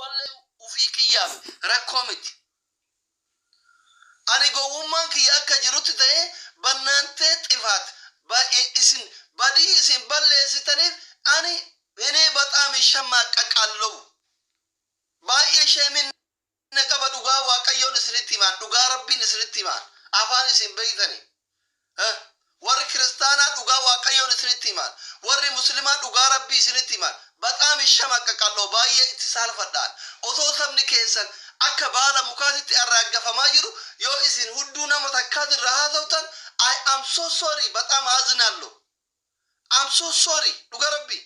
wallee ufii kiyyaaf rakkoo miti. Ani gowwummaan kiyya akka jirutti ta'ee bannaantee xifaat isin badii isin balleessitaniif ani በጣም ይሸማቀቃለሁ baay'ee sheeminna qaba dhugaa waaqayyoon isinitti himaan dhugaa rabbiin isinitti himaan afaan isin beeytani warri kiristaanaa dhugaa waaqayyoon isinitti himaan warri muslimaa dhugaa rabbii isinitti himaan በጣም ይሸማቀቃለሁ baay'ee itti saalfadhaan osoo sabni keessan akka baala mukaatitti arraaggafamaa jiru yoo isin hudduu nama takkaatirra haasawtan I am so sorry በጣም አዝናለሁ I'm so sorry dhuga rabbii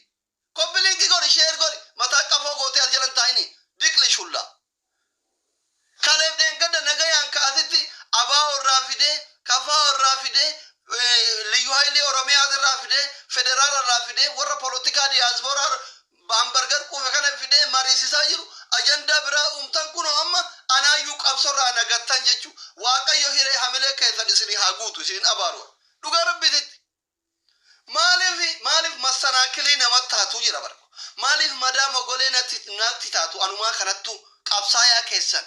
koppilinki godhi sheer godhi mataa qafoo gootee as jalan taa'ini diqli shulla kaleef dheengadda nagayaan ka'asitti abaa irraa fidee kafaa irraa fidee liyyu hayilee oromiyaa irraa fidee federaal irraa fidee warra poolitikaa diyaasporaa baambargar quufe kana fidee mariisisaa jiru ajandaa biraa uumtan kunoo amma anaayyuu qabsorraa nagattan jechuu waaqayyo hiree hamilee keessan isinii haa guutu isin abaaru dhuga rabbititti maaliif masanaakilii namatti taatu jira barko maaliif madaa mogolee natti taatu anumaa kanattu qabsaayaa keessan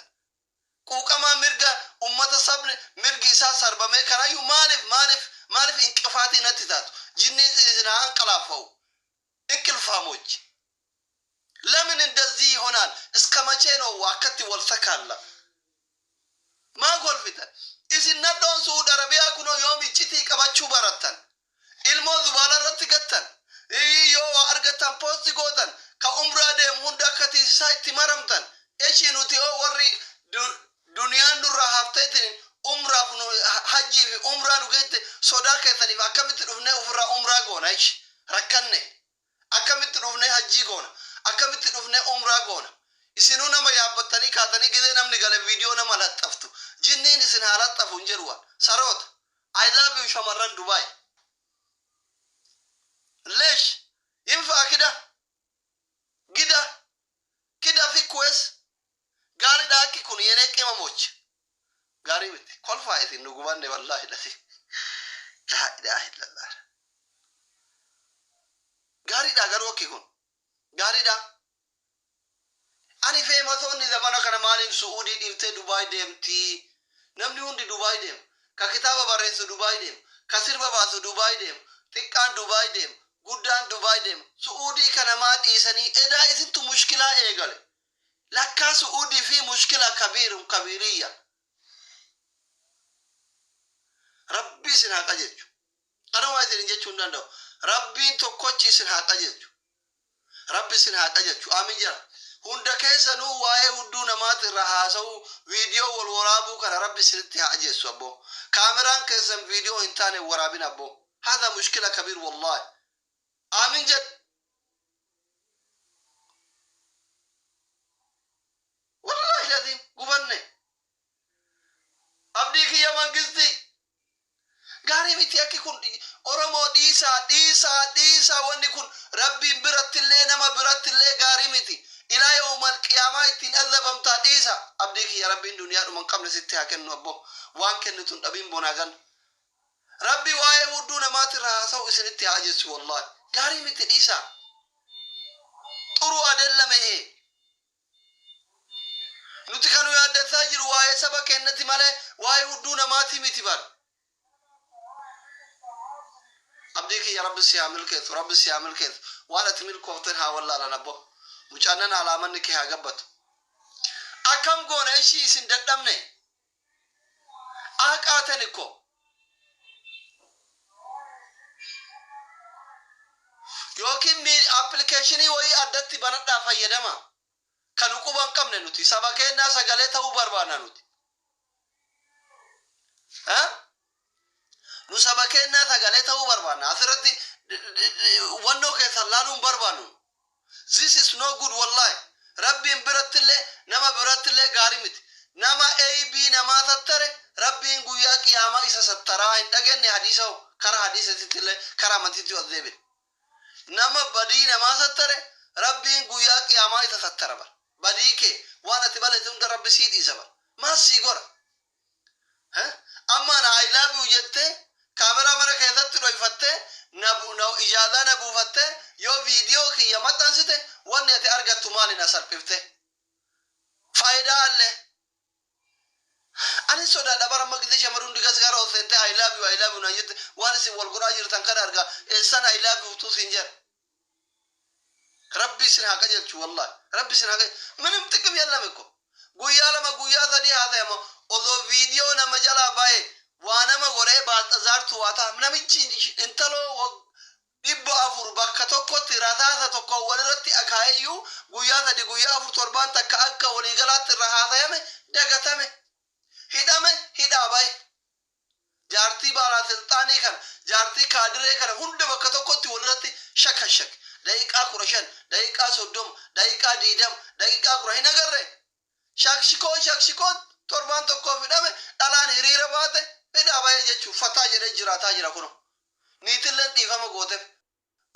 quuqamaa mirga ummata sabni mirgi isaa sarbamee kanayyuu maaliif inqifaatii natti taatu jinni isinaa anqalaafa'u እንቅልፋሞች ለምን እንደዚህ ይሆናል እስከ መቼ ነው ዋከት ወልሰካላ ማጎልፍተን ኢዝነዶን ሱድ አረቢያ ኩኖ ዮም ይጭቲ ቀባችሁ በረተን ኢልሞ ዙባላ ረትገተን ዮ አርገተን ፖስት ጎተን ከኡምራ ደም ሁንዳ ከቲሳይት መረምተን እሺ ኑቲዮ ወሪ ዱንያን ዱራ ሀፍተትን ኡምራ ፍኖ ሐጂ ኡምራ ኑገት ሶዳ ከተኒ አከምት ዱፍነ ኡፍራ ኡምራ ጎናሽ ረከነ አከምት ዱፍነ ሐጂ ጎና አከምት ዱፍነ ኡምራ ጎና ኢስኑ ነማ ያበተኒ ካተኒ ጊዜ ነምኒ ገለ ቪዲዮ ነማ ለጠፍቱ ጂኒን ኢስን አላጠፉ እንጀሩዋ ሰሮት አይ ላቭ ዩ ሸመረን ዱባይ ليش ينفع كده في كويس قاري داكي كون ينك اماموش قاري بيت كل فايت النقوبان والله لا اله الا الله قاري دا قروكي كون قاري دا اني في مثوني زمانه كان مالين سعودي ديمتي دبي ديمتي نمني هوندي دبي ديم ككتابه بريس دبي ديم كسير بابا دبي ديم تكان دبي ديم guddaan dubai dem suudi kana ma dhiisanii eda isintu mushkila eegale lakka suudi fi mushkila kabiriyya rabbi isin haa qajeelchu anuma isin jechuun danda'u rabbiin tokkochi isin haa qajeelchu rabbi isin haa qajeelchu aamin jira hunda keessanuu waa'ee hudduu namaati irra haasa'u viidiyoo wal waraabuu kana rabbi isinitti haa ajeessu abbo kaameraan keessan viidiyoo hin taane waraabin abbo hada mushkila kabir wallahi آمين جد والله العظيم قبلنا أبديك يا من قصدي قاري متي أكي كون أرمو ديسا واني كون ربي برت اللي نما برت اللي قاري متي إلى يوم القيامة يتين أذب أمتا ديسا أبديك يا ربي الدنيا من قبل ستها كنو أبو وان كنتون أبين بناغن ربي وايه ودونا ما ترهاسو إسنتي عجز والله قاري متي ديسا طرو أدل مهي نتكنو يا دثاجر وايه سبا كنتي مالي وايه ودونا ما تمتي بار أبديك يا رب سيعمل كيف وانا تميل كوفتنها والله لنبو مجاننا على منك ها قبط أكم قون أشي سنددمني أكاتنكو yookiin appilikeeshinii wayii addatti banadhaa fayyadama kan quban qabne nuti saba keenyaa sagalee ta'uu barbaanna nuti nu saba keenyaa sagalee ta'uu barbaanna asirratti wannoo keessan laaluun barbaannu this is no good wallahi rabbiin birattillee nama birattillee gaarii miti nama ab namaa sattare rabbiin guyyaa qiyaamaa isa sattaraa hin dhagenne hadiisa kara hadiisattillee kara amantiitti ol deebine nama badii namaa sattare rabbiin guyyaa qiyaamaa isa sattara bar badii kee waan ati balete hunda rabbi sii dhiisa bar maas sii gora amma na I love you jettee kaameraa mana keessatti dhoyfattee ijaazaa na buufattee yoo viidiyoo kiyya maxxansite wanni ati argattu maali na salphifte faayidaa alle ani soda dabara magdi shamarun digas gara osente I love you na yit wan si wal qura jirtan kan arga esan I love you tu sinjer rabbi sin haqa jelchu wallah rabbi sin haqa manam tikim yalla meko guya lama guya sadi hada mo ozo video na majala bae wana ma gore ba tazar tu wata namichi intalo Ibbo afur bakka tokkotti rasaasa tokko walirratti akaayeyyuu guyyaa sadi guyyaa afur torbaan takka akka waliigalaatti irra haasayame dagatame hidhame hidhaa baye jaartii baalaa silxaanii kana jaartii kaadiree kana hunda bakka tokkotti walirratti shakashak daqiiqaa 15 daqiiqaa 30 daqiiqaa 20 daqiiqaa 10 hin agarre shakshikoo torbaan tokko hidhame dhalaan hiriira baate hidhaa baye jechuun fataa jedhee jiraataa jira kuno niitilleen dhiifama gooteef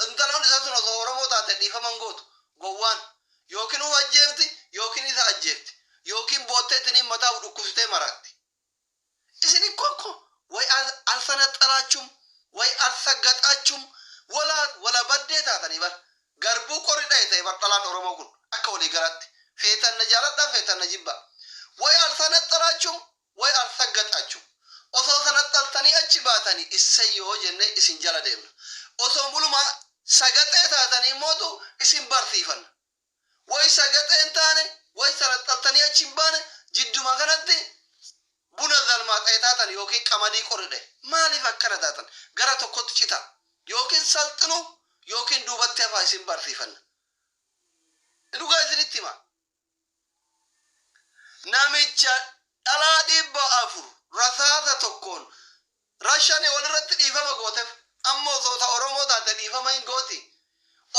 intalon isa sun osoo oromoo taate dhiifaman gootu gowwaan yookiin uf ajjeefti yookiin isa ajjeefti yookiin bootteetiniin mataa dhukkubsitee maraatti isini kokko way alsanaxxalaachum way alsaggaxaachum wala baddee taatanii bar garbuu qorri dhayte bar dhalaan oromoo kun akka walii garaatti feetanna jaaladha feetanna jibba way alsanaxxalaachum way alsaggaxaachum osoo sanaxxaltanii achi baatanii issayyoo jenne isin jala deemna osoo muluma sagaxee taatanii mootu isin barsiifanna way sagaxeen taane way sanaxxaltanii achi hin baane jidduma kanatti buna zalmaa ta'e taatan yookiin qamadii qorridhe maaliif akkana taatan gara tokkotti cita yookiin salxinu yookiin duubatti hafaa isin barsiifanna dhugaa isinitti hima namicha dhalaa 400 rasaasa tokkoon rashane walirratti dhiifama gooteef ammoo osoo ta oromoo taate dhiifama hin gooti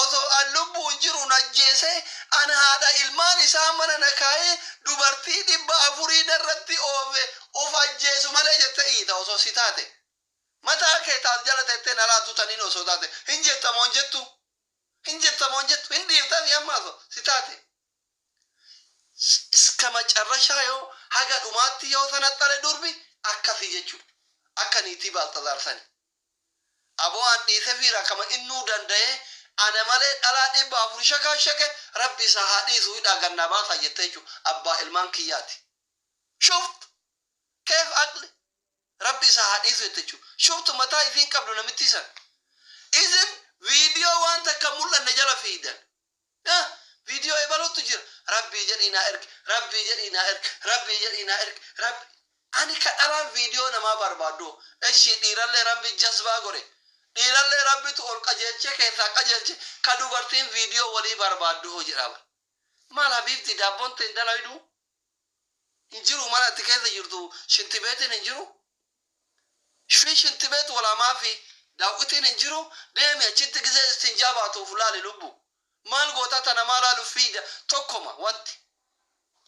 osoo an lubbuun jiru najjeese an haadha ilmaan isaa mana nakaa'ee dubartii 400 irratti oofe of ajjeesu malee jette iita osoo si taate mataa kee taas jala tettee nalaatu taniin osoo taate hin jettamoon jettu hin dhiiftafi ammaasoo si taate iska macarrashaa yoo haga dhumaatti yoo sanaxxale durbi akkasii jechuudha akka niitii baaltazaarsani aboo an dhiise fiira kama innuu danda'e ana malee dhalaa 400 shakaashake rabbi isaa haa dhiisu hidhaa gannaa baasa jette jechuudha abbaa ilmaan kiyyaati shuft keef aqli rabbi isaa haa dhiisu jette jechuudha shuftu mataa isiin qabdu namitti isan isin viidiyoo waan takka mul'anne jala fiidan viidiyoo ebaluutu jira rabbii jedhiinaa erge rabbi ani ka dhalaan viidiyoo namaa barbaaddu eshi dhiirallee rabbi jazbaa gore dhiirallee rabbitu ol qajeelche keessaa qajeelche ka dubartiin viidiyoo walii barbaaddu hoo jedhama maal habiibti daabboon ta'in dalaydu hin jiru mana itti keessa jirtu shintibeetiin hin jiru fi shintibeet walaamaa fi daawwitiin hin jiru deemi achitti gisee istinjaa baatuuf laali lubbu maal goota tana maalaalu fiida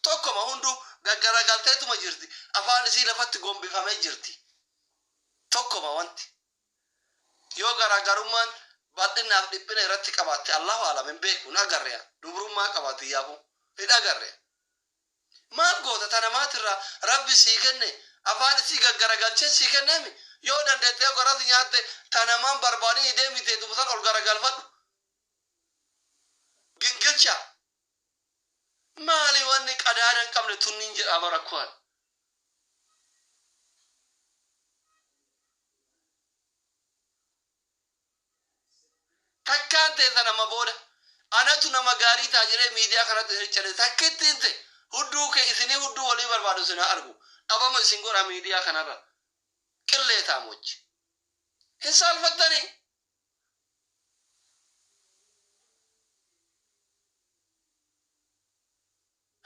tokkoma hundu gaggaragalteetuma jirti afaan isii lafatti gombifamee jirti tokkoma wanti yoo garaagarummaan bal'inaaf dhiphina irratti qabaatte allahu alam hin beeku hin agarreya dubrummaa qabaate yaabu hin agarreya maal goota tana maatirraa rabbi sii kenne afaan isii gaggaragalchee sii kenneemi yoo dandeettee gorasi nyaatte tanamaan barbaadii deemite dubsan ol garagalfadhu gingilcha maali wanni qadaadaan qabne tunniin jedhama rakkoon takkaan teessa nama booda anatu nama gaarii taa jedhee miidiyaa kanatti hirchale takkittiin te hudduu kee isinii hudduu walii barbaadu sinaa argu dhabama isin godha miidiyaa kanarra qillee taamochi hin saalfattanii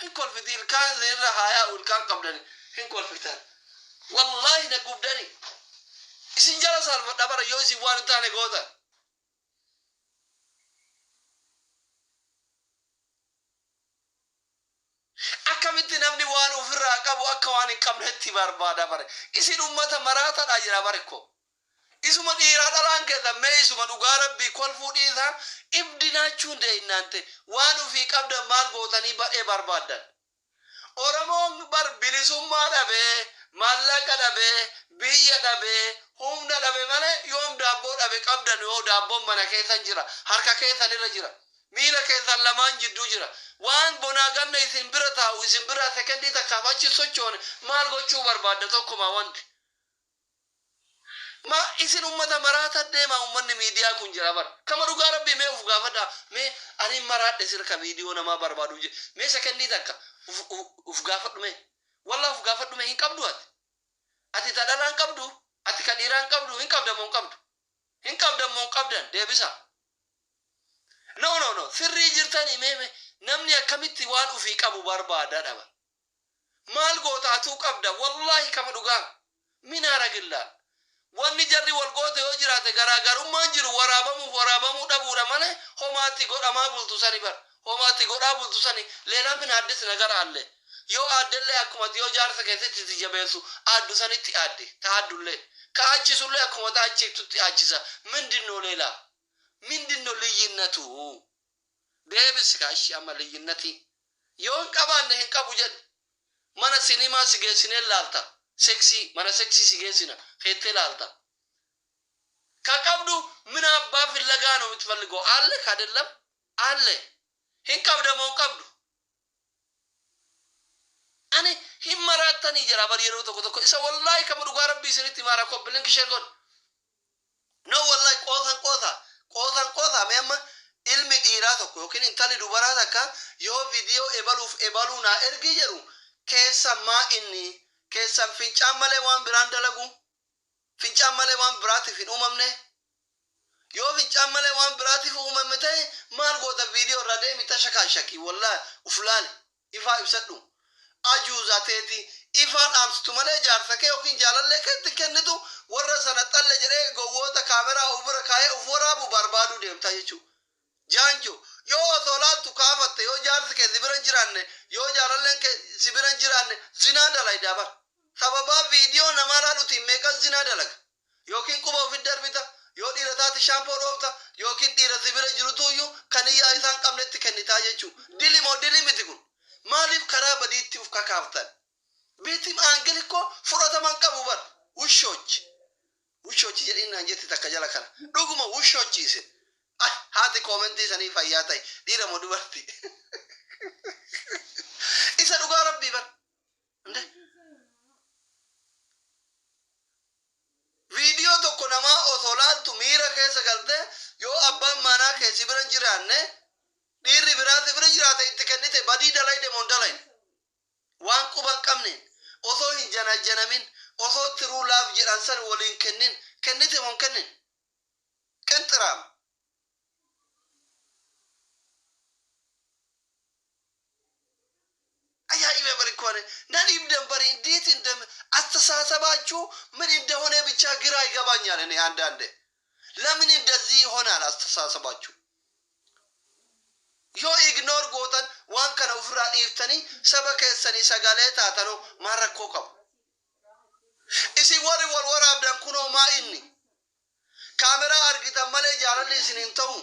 hin kolfiti ilkaan irra haayaa ilkaan qabdani hin kolfitan wallahi na gubdani isin jala saalfadha bara yoo isin waan hin taane gootan akkamitti namni waan ofirraa qabu akka waan hin qabnetti barbaada bare isin ummata maraataadha jira bare ko isuma dhiiraa dhalaan keessa mee isuma dhugaa rabbii kolfuu dhiisaa ibdinaachuun deeyinaante waan ofii qabdan maal gootanii badhee barbaadan oromoon bar bilisummaa dhabee maallaqa dhabee biyya dhabee humna dhabe malee yoom daabboo dhabe qabdan yoo daabboon mana keessan jira harka keessan irra jira miila keessan lamaan jidduu jira waan bonaa ganna isin bira taa'u isin bira sekendii takkaaf achi sochoone maal gochuu barbaadda tokkuma wanti ma isin ummata maraata deema ummanni miidiyaa kun jira bar kama dhugaa rabbi mee uf gaafadha mee ani maraadhe sirka viidiyoo namaa barbaadu je mee sekendii takka uf gaafadhu mee wallah uf gaafadhu mee hin qabdu ati tadhalaan qabdu ati kadhiiraan qabdu hin qabdamoo qabdan deebisa no sirrii jirtanii mee namni akkamitti waan ufii qabu barbaada dhaba maal goota atuu qabda wallahi kama dhugaa minaara gillaa wanni jarri wal goote yoo jiraate garaagarummaan jiru waraabamuu dhabuudha malee homaatti godhamaa bultu sani bar homaatti godhaa bultu sani leelaa min addis nagara alle yoo aaddellee akkumatti yoo jaarsa keessatti itti jabeessu aaddu sanitti aadde ta'addullee ka achisullee akkuma ta'achiiftutti achisa mindinno leelaa mindinno liyyinatu deebis kaashi amma liyyinati yoo hin qabaanne hin qabu jedhe mana sinimaa si geessinee laalta seksi mana seksi si geessina feettee laalta ka qabdu mina abbaa fillagaano mitfalligoo alle kadellam alle hin qabdamoo qabdu ani hin marattanii jira bar yeroo tokko isa wallahi kama dhugaa rabbii isinitti mara koppileen kisheen godhu no wallahi qoosan meemma ilmi dhiiraa tokko yookiin intalli dubaraa takka yoo viidiyoo ebaluu naa ergi jedhu keessan maa inni keessan fincaan malee waan biraan dalagu fincaan malee waan biraatiif hin uumamne yoo fincaan malee waan biraatiif uumamne ta'e maal goota viidiyoo irra deemi tashakaan shakii wallahi uflaale ifaa ibsadhu ajuuzateeti ifaan dhaamsitu malee jaarsa kee yookiin jaalallee keetti kennitu warra sana xalle jedhee gowwoota kaameraa ufira kaayee uf waraabu barbaaduu deemta jechuu jaanjo yoo osoo laaltu kaafatte yoo jaarsi kee sibiran jiraanne yoo jaalalleen kee sibiran jiraanne zinaa dalay dabar sababaa viidiyoo namaa laalutiin meeqan zinaa dalaga yookiin quba ofit darbita yoo dhiira taati shaampoo dhoofta yookiin dhiira sibira jirutuyyuu kan iyyaa isaan qabnetti kennitaa jechuu dilimoo dili miti kun maaliif karaa badiitti uf kakaaftan biitim aangilikko fudhataman qabu bar wushoochi jedhinnaan jetti takka jala kana dhuguma wushoochiise haati koomentii sanii fayyaa ta'e dhiira moo dubartii isa dhugaa rabbii bar viidiyoo tokko namaa osoo laaltu miira keessa galte yoo abbaan manaa kee si biran jiraanne dhiirri biraati bira jiraate itti kennite badii dalayde moon dalayne waan quban qabneen osoo hin janajjanamin osoo tiruu laaf jedhan san waliin kennite moon kennin qinxiraam ajaa'iba barikkoone nan ibdan bari እንዴት እንደም አስተሳሰባችሁ ምን እንደሆነ ብቻ ግራ ይገባኛል እኔ አንዳንዴ ለምን እንደዚህ ይሆናል አስተሳሰባችሁ yoo ignore gootan waan kana ofirraa dhiiftanii saba keessanii sagalee taatanu maal rakkoo qabu isin warri wal waraabdan kunoo maa inni kaameraa argitan malee jaalalli isin hin ta'u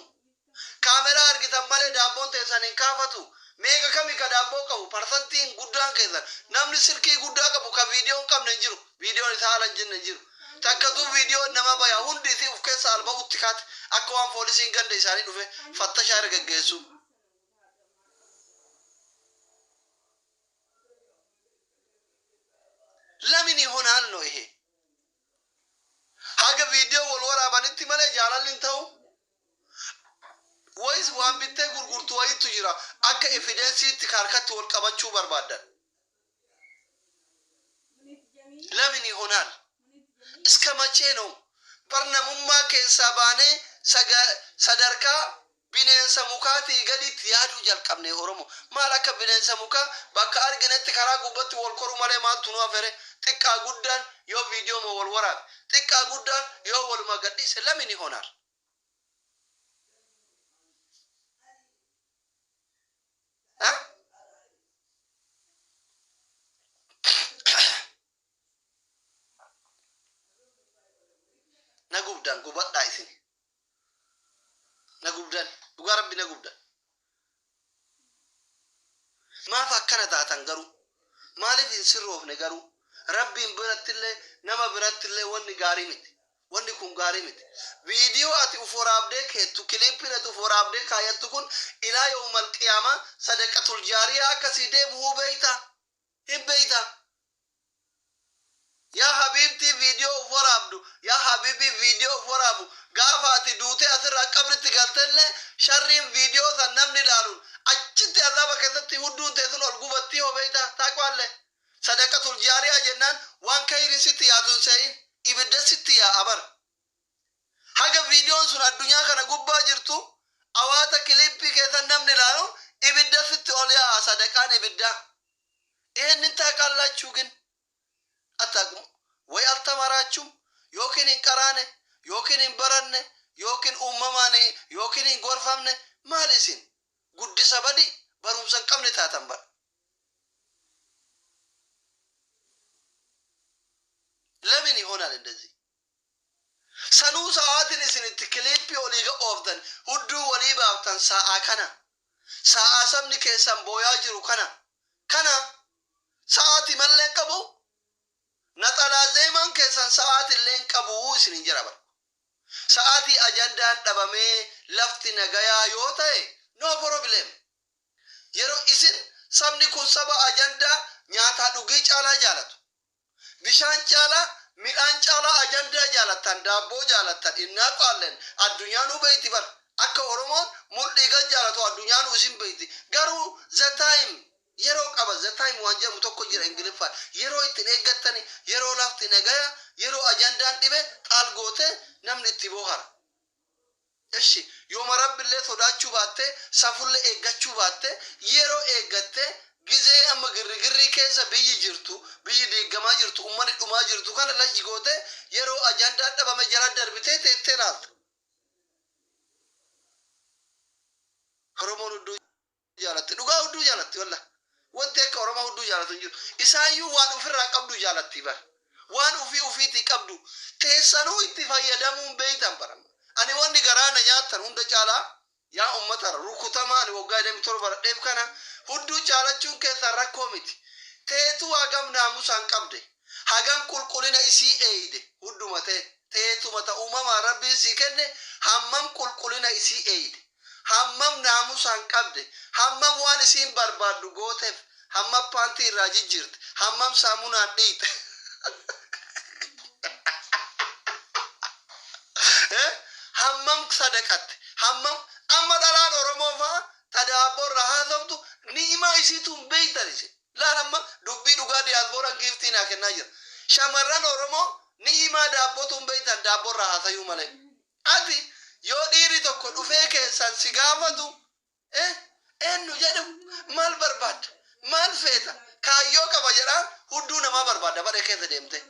kaameraa argitan malee daabboon teessan hin kaafatu meeqa kami ka daabboo qabu parsantiin guddaan keessan namni silkii guddaa qabu ka viidiyoon qabne hin jiru viidiyoon isaa haala hin jenne hin jiru takkatu viidiyoo nama baya hundi isii uf keessa alba'utti kaate akka waan poolisiin ganda isaanii dhufe fattashaa irra geggeessu ለምን ይሆናል ነው ይሄ ሀገ ቪዲዮ ወልወራባንቲ ማለ ጃላልን ተው ወይስ ዋን ቢቴ ጉርጉርቱ ወይቱ ይራ አከ ኤቪደንስ ትካርከት ወልቀበቹ በርባዳን ለምን ይሆናል እስከ መቼ ነው በርነሙማ ከሳባኔ ሰደርካ bineensa mukaati gaditti yaadu jalqabne oromo maal akka bineensa mukaa bakka arginetti karaa gubbatti wal koru malee maaltu nu afere xiqqaa guddaan yoo viidiyoo moo wal waraabe xiqqaa guddaan yoo waluma gadhiise lamin ይሆናል nagubdan gubadhaa isin nagubdan dhugaa rabbi nagubdan maaf akkana taatan garuu maaliif hin sirroofne garuu rabbiin birattillee nama birattillee wanni gaarii miti wanni kun gaarii miti. Viidiyoo ati uforaabdee keettu kiliippiin ati uforaabdee kaayattu kun ilaa yawmal qiyaamaa sadaqatul jaariyaa akkasii deemu hin beeyta. Yaa habiibtii viidiyoo uforaabdu yaa habiibii viidiyoo uforaabu gaafa ati duutee asirraa qabritti galtellee sharriin viidiyoo san namni ilaaluun achitti azaaba keessatti hudduun teessun ol gubattii hobeeyta taaqwaallee. Sadaqatul jaariyaa jennaan waan kayriin sitti yaadun se'in ibidda sitti yaa'a bar. Haga viidiyoon sun addunyaa kana gubbaa jirtu awaata kiliippii keessan namni ilaalu ibidda sitti ol yaa'a sadaqaan ibiddaa. Eennin taaqallachuu gin attaqum way altamaraachum yookiin hin qaraane yookiin hin baranne yookiin uumamaane yookiin hin gorfamne maal isin guddisa badi barumsa hin qabne taatan bar. ለምን ይሆናል እንደዚህ? ሰኑ ሰዓትን እስንት ክሊፕ ኦሊጋ ኦፍተን ሁዱ ወሊ ባፍተን ሰዓ ከና ሰዓ ሰምኒ ከሰን ቦያ ጅሩ ከና ሰዓት መለን ቀቡ ነጠላ ዘይማን ከሰን ሰዓት ለን ቀቡ እስን እንጀራባ ሰዓት አጀንዳን ደበሜ ለፍቲ ነገያ ዮታይ ኖ ፕሮብሌም የሮ እስን ሰምኒ ኩን ሰባ አጀንዳ ኛታ ዱጊ ጫላ ጃለቱ bishaan caalaa midhaan caalaa ajandaa jaalattan daabboo jaalattan innaa qaallen addunyaan beeyti bar akka oromoon mul'iga jaalatu addunyaan isin beeyti garuu the time yeroo qaba the time waan jedhamu tokko jira ingiliffaa yeroo ittiin eeggattani yeroo lafti nagaya yeroo ajandaan dhibe xaal goote namni itti boohara. Eshi yooma rabbillee sodaachuu baatte safullee eeggachuu baatte yeroo eeggatte gizee amma girri keessa biyyi jirtu biyyi diigamaa jirtu ummani dhumaa jirtu kana lachi goote yeroo ajandaan dhabame jala darbitee teettee laalta. Oromoon hudduu jaalatti dhugaa hudduu jaalatti walla wanti akka Oromoo hudduu jaalatu hin jiru. Isaayyuu waan ofirraa qabdu jaalatti bar waan ufiitii qabdu teessanuu itti fayyadamuun beeytan barama. Ani wanni garaana nyaattan hunda caalaa yaa ummata rukutamaa ani waggaa 27 dheef kana hudduu caalachuun keessa rakkoo miti. Teetu hagam naamusaan qabde hagam qulqullina isii eeyde hudduma teetuma ta uumamaa rabbiin sii kenne hammam qulqullina isii eeyde hammam naamusaan qabde hammam waan isiin barbaaddu gooteef hammam paantii irraa jijjiirte hammam saamunaan dhiite hammam sadaqatte hammam amma dhalaan Oromoo faa tadaabborra haasoftu ni'imaa isiituun beeytan ise laalamma dubbii dhugaa diyaasbooraan giiftii naa kennaa jira. Shamarran Oromoo ni'imaa daabbootuun beeytan daabborra haasayuu malee. Ati yoo dhiiri tokko dhufee keessan si gaafatu eenyu jedhamu maal barbaadda maal feeta kaayyoo qaba jedhaan hudduu namaa barbaadda bare keessa deemte.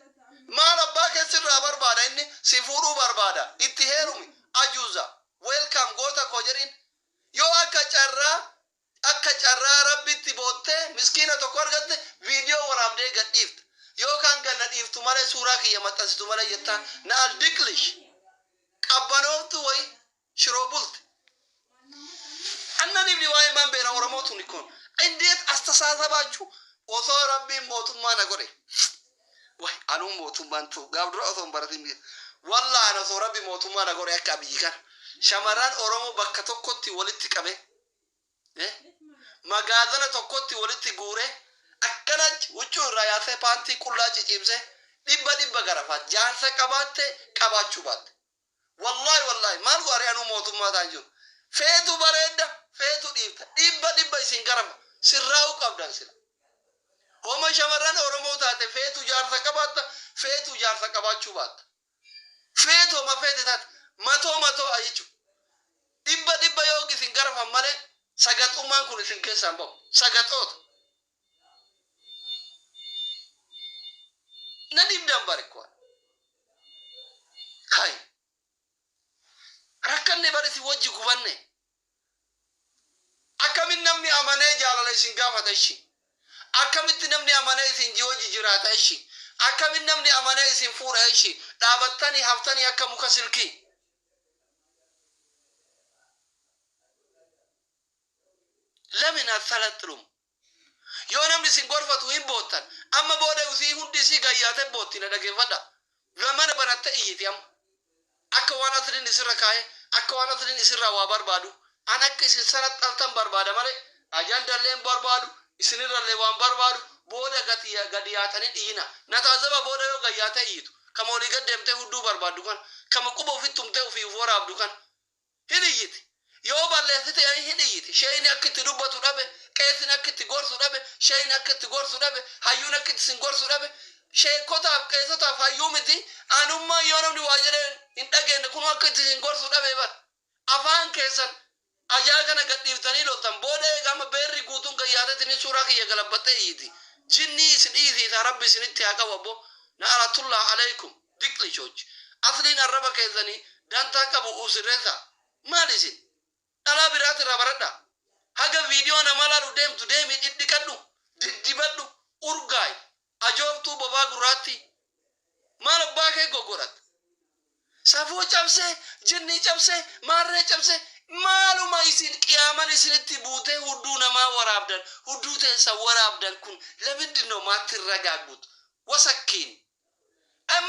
Maal abbaa keessirraa barbaada inni si fuudhuu barbaada itti heerumi ajuuza welcome goota koo jedhin yoo akka carraa rabbitti boottee miskiina tokko argatte viidiyoo waraabdee gadhiifta yookaan ganna dhiiftu malee suuraa kiyya maxxansitu malee jettaan na aldiklish qabbanooftu way shiroo bulte. Annaniif ni waa'ee maan beera Oromootu ni kun indeet astasaasabaachuu osoo rabbiin mootummaa na godhe way anuun mootummaan tu gaaf dura osoo hin baratin biyya wallaan osoo rabbi mootummaa na godhe akka biyyi kana shamarran Oromoo bakka tokkotti walitti qabe magaazana tokkotti walitti guure akkanatti huccuu irraa yaasee paantii qullaa ciciibse dhibba garafaat jaarsa qabaatte qabaachuu baatte. Wallahi maal goore anuu mootummaa ta'an jiru feetu bareedda feetu dhiifta dhibba isin garafa sirraa'uu qabdan sila. Homa shamarran Oromoo taate feetu jaarsa qabaatta feetu jaarsa qabaachuu baatta. Feetu homa feete taate matoo ayichu dhibba yoo isin garafan malee sagaxummaan kun isin keessaan bahu sagaxoota. Na dhibdan bari kuwa kai rakkanne bari si wajji gubanne akkamin namni amanee jaalala isin gaafata ishi akkamitti namni amanee isin jiwajji jiraata ishi akkamin namni amanee isin fuudha ishi dhaabattanii haftanii akka muka silkii. Lamin asalatlum yoo namni isin gorfatu hin boottan amma booda usii hundi isii gayyaate boottina dhageeffadha zamana baratte iyyiti amma akka waan asliin isirra kaa'e akka waan asliin isirraa waa barbaadu an akka isin sanaxxaltan barbaada malee ajandallee barbaadu isinirrallee waan barbaadu booda gadi yaatanii dhiina nataazaba booda yoo gayyaata iyyitu kama olii gad deemtee hudduu barbaaddu kan kama quba ofitti tumtee ofii waraabdu kan hin iyyiti yoo balleessite hin iyyiti sheeyni akka itti dubbatu dhabe qeessin akka itti gorsu dhabe sheeyni akka itti gorsu dhabe hayyuun akka itti sin gorsu dhabe sheekotaaf qeessotaaf hayyuu miti anummaa yoo namni waa jedheen hin dhageenye kun akka itti sin gorsu dhabe bar afaan keessan ajaa kana gadhiiftanii loltan booda eegama beerri guutuun gayyaatatini suuraa kiyya galabbaxee iyyiti jinnii isin dhiisiisa rabbi isinitti haa qabu abbo na'aratullah alaykum diklichoch asliin arraba keessanii dantaa qabu usirreessa maal isin dhalaa biraati irraa baradha haga viidiyoo nama laalu deemtu deemi dhidhiqadhu diddibadhu urgaay ajooftuu bobaa gurraatti maal abbaa kee goggodhat safuu cabsee jinnii cabsee maarree cabsee maaluma isin qiyaaman isinitti buutee hudduu namaa waraabdan hudduu teessa waraabdan kun lamindin no maatti ragaaggut wasakkiin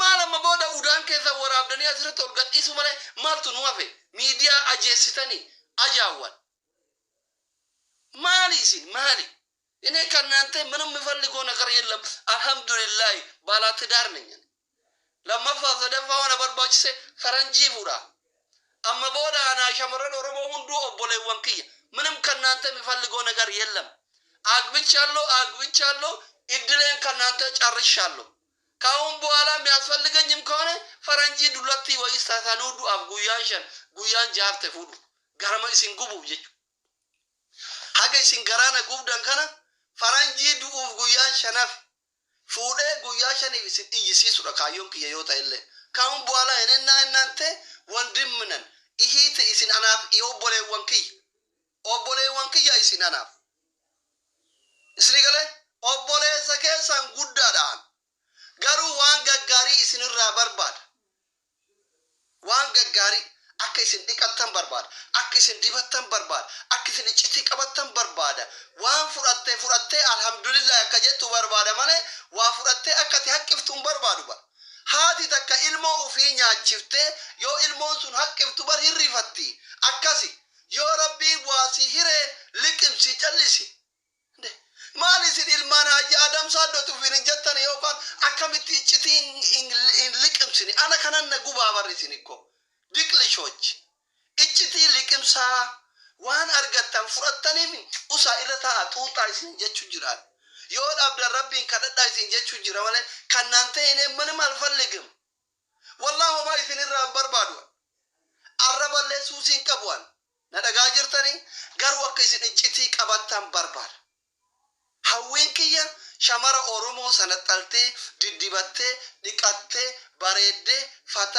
maalama booda udaan keessa waraabdanii asirratti ol gadhiisu malee maaltu nu hafe miidiyaa ajeessitanii ajaawwan maali isin maali እኔ ከእናንተ ምንም የምፈልገው ነገር የለም አልহামዱሊላህ ባለትዳር ነኝ ለማፋ ዘደፋ ሆነ በርባችሴ ፈረንጂ ፉራ አማ ቦዳ አና ሸመረን ኦሮሞ ሁንዱ ኦቦሌ ወንክየ ምንም ከእናንተ የምፈልገው ነገር የለም አግብቻለሁ እድሌን ከእናንተ ጨርሻለሁ ካሁን በኋላ የሚያስፈልገኝም ከሆነ ፈረንጂ ዱለቲ ወይስ ታታኑዱ ጉያን ጃፍተ ፉዱ ገረመ ሲንጉቡ ይጭ ሀገ ሲንገራነ ጉብዳን ከና ፈረንጂ ዱኡፍ ጉያን ሸነፍ ፉዴ ጉያ ሸነፍ ይሲሱ ካዮን ከየዮታ የለ ካሁን በኋላ እኔና እናንተ ወንድም ነን ይሄት ይሲን አናፍ ይኦቦሌ ወንክያ ይሲን አናፍ እስሪገለ ኦቦሌ ሰከሳን ጉዳዳን ገሩ ዋን ገጋሪ ይስንራ በርባድ ዋን ገጋሪ አከይስን ዲቀተን በርባድ አከይስን ዲበተን በርባድ አከይስን ጭቲ ቀበተን በርባድ ዋን ፉራቴ አልহামዱሊላህ ከጀቱ በርባድ ማለት ዋ ፉራቴ አከቲ ሐቅፍቱን በርባዱ ባ ሃዲ ተከ ኢልሞ ኡፊኛ ችፍቴ ዮ ኢልሞን ሱን ሐቅፍቱ በር ይሪፈቲ አከሲ ዮ ረቢ ዋሲ ሂሬ ልቅም ሲጨልሲ ማሊሲን ኢልማን ሀጂ አደም ሳዶቱ ፊን ጀተን ዮካን አከምቲ ጭቲ ልቅምሲኒ አና ከነነ ጉባ በርሲኒ እኮ ዲክልሾች እጭቲ ልቅምሳ ዋን አርገተን ፍረተኒም ኡሳ ኢለታ ጡጣ ሲን ጀቹ ጅራል ዮድ አብደ ረቢን ከደዳ ሲን ጀቹ ጅራ ማለት ከናንተ እኔ ምንም አልፈልግም والله ما يفين الربر بادو አረበለ ሱሲን ቀቧል ነደጋ ጅርተኒ ጋር ወከሲን እጭቲ ቀባታን በርባር ሀዊንክያ ሸመረ ኦሮሞ ሰነጠልቴ ድድበቴ ዲቀቴ ባሬዴ ፈታ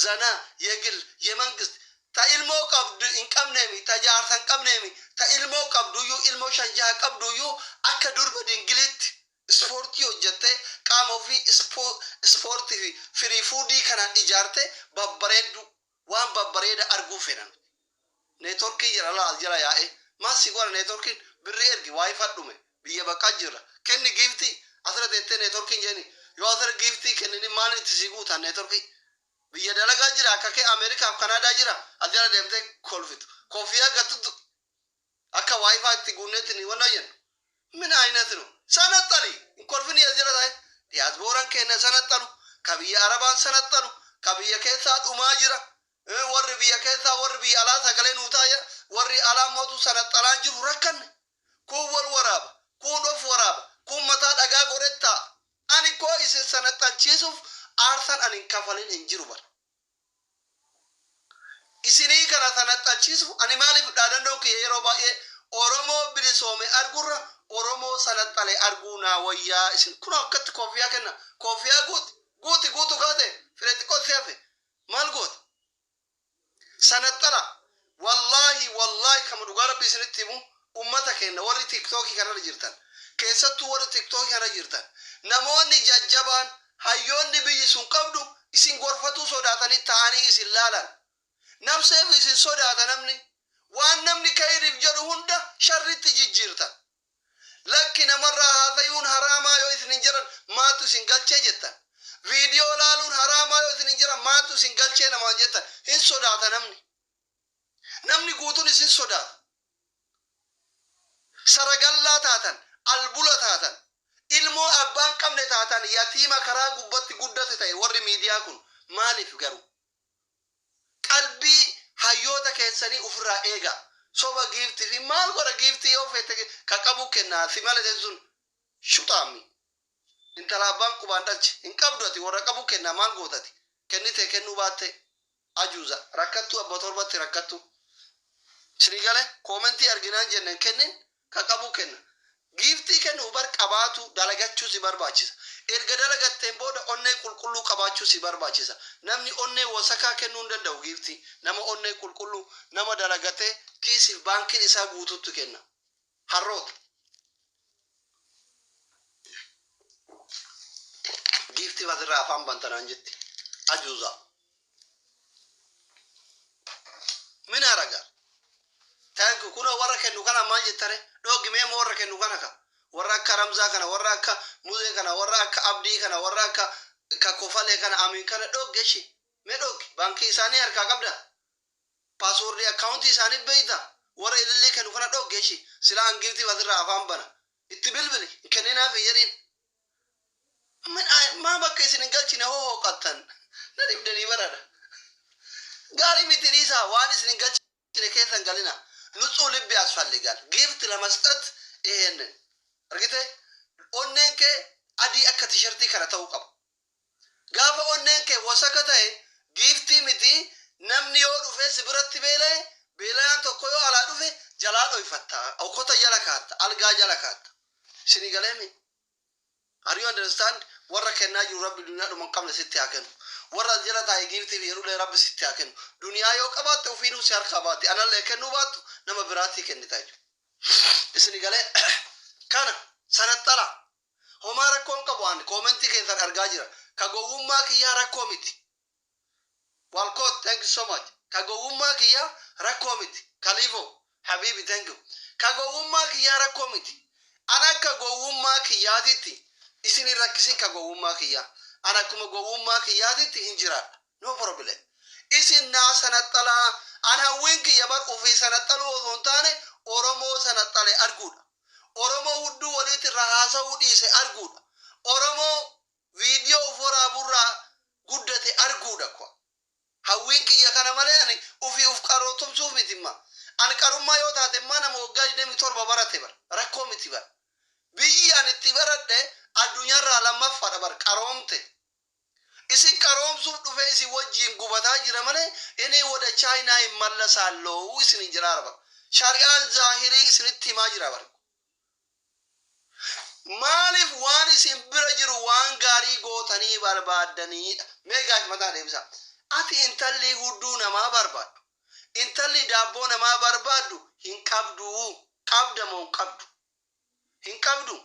ዘና የግል የመንግስት ታኢልሞ ቀብዱ እንቀምነሚ ተጃርተን ቀምነሚ ታኢልሞ ቀብዱዩ ኢልሞ ሸንጃ ቀብዱዩ አከዱር በድንግሊት ስፖርት ይወጀተ ቃሞፊ ስፖርት ፍሪ ፉዲ ከናን ኢጃርቴ በበሬዱ ዋን በበሬዳ አርጉ ፈናን ኔትወርክ ይራላ አልጀራ ያኤ ማሲጎር ኔትወርክ ብሪ ኤርጊ ዋይፋይ ዱሜ biya bakka jira kenni gifti asra dette network injeni yo asra gifti kenni mani tisigu ta network biya dalaga jira akake america canada jira ajara demte kolfit kofiya gatu akka wifi ti gunnet ni wanayen min aynet no sanatali kolfini ajara dai diasporan kenna sanatalu kabiya araban sanatalu kabiya kesa duma jira warri biya kesa warri bi ala sagale nutaya warri ala motu sanatalan jiru rakkan ko waraba kun of waraba kun mata daga goretta ani ko isin sanatan chisuf arsan anin kafalin injiru bar isini kana sanatan chisuf ani malif dadan don ke yero ba e oromo bilisome argura oromo sanatale arguna waya isin kuna kat kofiya kenna kofiya gut gate freti ko sefe mal gut sanatala wallahi kamadu garab isinitimu ummata kenna warri tiktok kana jirtan keessattu warri tiktok kana jirtan namoonni jajjaban hayyoonni biyyi sun qabdu isin gorfatu sodaatani taani isin laalan namseef isin sodaata namni waan namni kayrif jedhu hunda sharritti jijjiirta lakki namarra haasayuun haraamaa yoo isin jiran maatu isin galchee jettan viidiyoo laaluun haraamaa yoo isin jiran maatu isin galchee sodaachee namaan jettan hin sodaata namni guutuun isin sodaata saragallaa taatan albula taatan ilmoo abbaan qabne taatan yatiima karaa gubbatti guddate ta'e warri miidiyaa kun maaliif garuu qalbii hayyoota keessanii ofirraa eega soba giiftii fi maal godha giiftii yoo fete ka qabu kennaa fi malee sun shutaami intala abbaan qubaan dhalche hin qabdu ati warra qabu kennaa maal gootati kennite kennuu baatte ajuuza rakkattu abba torbatti rakkattu sirigale koomentii arginaan jennen kennin ka qabu kenna giiftii kennu bar qabaatu dalagachuu si barbaachisa erga dalagatteen booda onnee qulqulluu qabaachuu si barbaachisa namni onnee wasakaa kennuu hin danda'u giiftii nama onnee qulqulluu nama dalagatee kiisiif baankiin isaa guututti kenna harroota giiftii basirraa afaan bantanaan jetti ajuuza min araga tanku kuna warra kennu kana maal jettare dhooggi mee warra kennu kana ka warra akka ramzaa kana warra akka muzee kana warra akka abdii kana warra akka ka kofalee kana amiin kana dhoogge shi mee dhooggi baankii isaanii harkaa qabda paaswoordii akkaawuntii isaanii beeyta warra ilillee kennu kana dhoogge shi silaa giiftii basirraa afaan bana itti bilbili kenninaaf jedhiin maa bakka isin hin galchine hoqattan na dhibdanii barada gaarii miti dhiisaa waan isin hin galchine keessan galina ንጹህ ልብ ያስፈልጋል ጊፍት ለመስጠት ይሄንን እርግጠ ኦኔንከ አዲ አከ ቲሸርቲ ከረተው ቀብ ጋፈ ኦኔንከ ወሰከታይ ጊፍቲ ሚቲ ነምኒ ዮዱፈ ሲብረት ቤለ ቤላን ተኮዮ አላዱፈ ጀላዶ ይፈታ አውኮተ ጀላካት አልጋ ጀላካት ሲኒገለሚ አር ዩ አንደርስታንድ ወረከና ዩ ረብ ዱንያ ዱመ ቀምለ ሲታከን ወራ ጀላታ ጊፍቲ ቢሩ ለረብ ሲታከን ዱንያ yoqabatte ufinu siarkhabati anal ekenu batu nama birati kennitaju isini gale kana sanattala homara kon qabwan commenti kesan arga jira kagowumma kiya rakomiti walcott thank you so much kagowumma kiya rakomiti kalivo habibi thank you kagowumma kiya rakomiti ana kagowumma kiya diti isini rakisin kagowumma kiya ana kuma gowumma kiya diti hinjira no problem isin na sanattala ana winki yabar ufi sanattalu ozontane oromo sanattale arguda oromo huddu waliti rahasa udise arguda oromo video ufora burra guddate arguda ko hawinki yakana male ani ufi ufqaro tumsuf mitimma an qarumma yo taate mana mo gali demi torba barate bar rakko mitibar biyi an tibarade adunya ra lamma fada bar qaromte isin qaromsuuf dhufe isin wajjin gubataa jira malee inni wada China immallasallo isin jiraarba shari'aan zaahirii isinitti himaa jira bar maalif waan isin bira jiru waan gaarii gootanii barbaadanii meegaaf mataa deebisa ati intalli hudduu namaa barbaaddu intalli daabboo namaa barbaaddu hin qabdu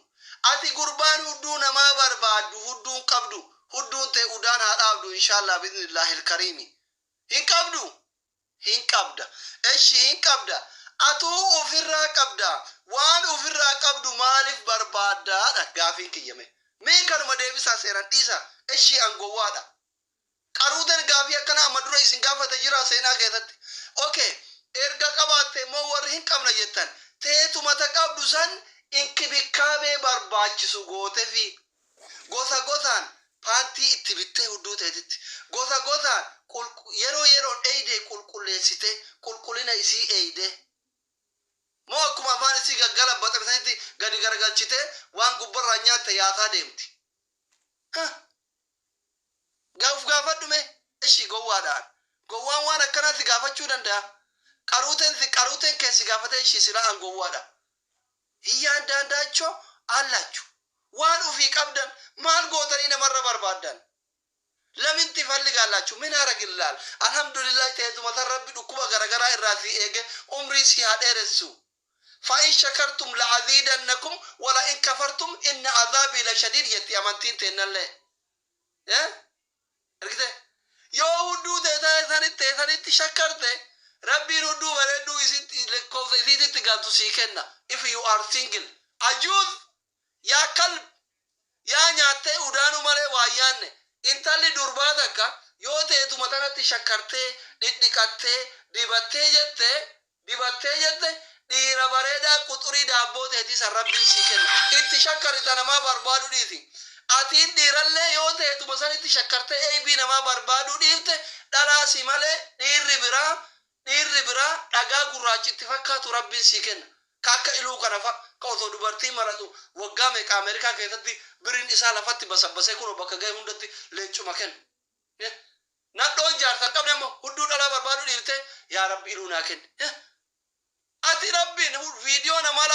ati gurbaan hudduu namaa barbaaddu hudduun qabdu hudduun te udaan haadhaabdu inshallah biidhnillahil karimi hin qabda eshi hin qabda atu ofirraa qabda waan ofirraa qabdu maalif barbaadda gaafin kiyyame mee kanuma deebisaa seeran dhiisa eshi angowwaadha qaruutan gaafii akkana amadura isin gaafate jira seenaa keessatti okay erga qabaatte moo warri hin qabna jettan teetuma ta qabdu san inkibikaabee barbaachisu goote fi gosa Panti itti bittee hudduu teetitti gosa yeroo eeyde qulqulleessite qulqullina isii eeyde moo akkuma afaan isii gaggala baxamsanitti gadi garagalchite waan gubbarraa nyaatte yaataa deemti gaafadhume ishi gowwaadhaan gowwaan waan akkanaatti gaafachuu danda'a qaruuteen keessi gaafate ishi silaan gowwaadha hiyyaan daandaachoo allaachuu waan ufii qabdan maal gootanii namarra barbaadan lamin tifalligaalachu min haragillal alhamdulillah teetuma tan rabbi dhukkuba garagaraa irraa si eege umrii si haa dheeressu fa in shakartum la'aziidannakum wala in kafartum inna adhaabii lashadiid jetti amantiin teennallee ergite yoo hudduu teessanitti shakkarte rabbiin hudduu bareedduu isitti galtu sii kenna if you are single ajuuz yaa kalb yaa nyaattee udaanu malee waa yaanne intalli durbaa takka yoo ta'etu matanatti shakkartee dhidhiqattee dibattee jette dhiira bareedaa quxurii daabboo ta'etii san rabbiin sii kenna itti shakkarita namaa barbaadu dhiiti atiin dhiirallee yoo ta'etu masanitti shakkartee eebii namaa barbaadu dhiifte dhalaasi malee dhiirri biraa dhagaa gurraachitti fakkaatu rabbiin sii kenna kakka iluu kana fa ka otoo dubartii maratu waggaa meeqa Ameerikaa keessatti biriin isaa lafatti basabbasee kun bakka ga'e hundatti leencuma kenna nadhoon jaartan qabne amma hudduu dhalaa barbaadu dhiifte yaa rabbi iluu naa kenna ati rabbiin viidiyoo namaa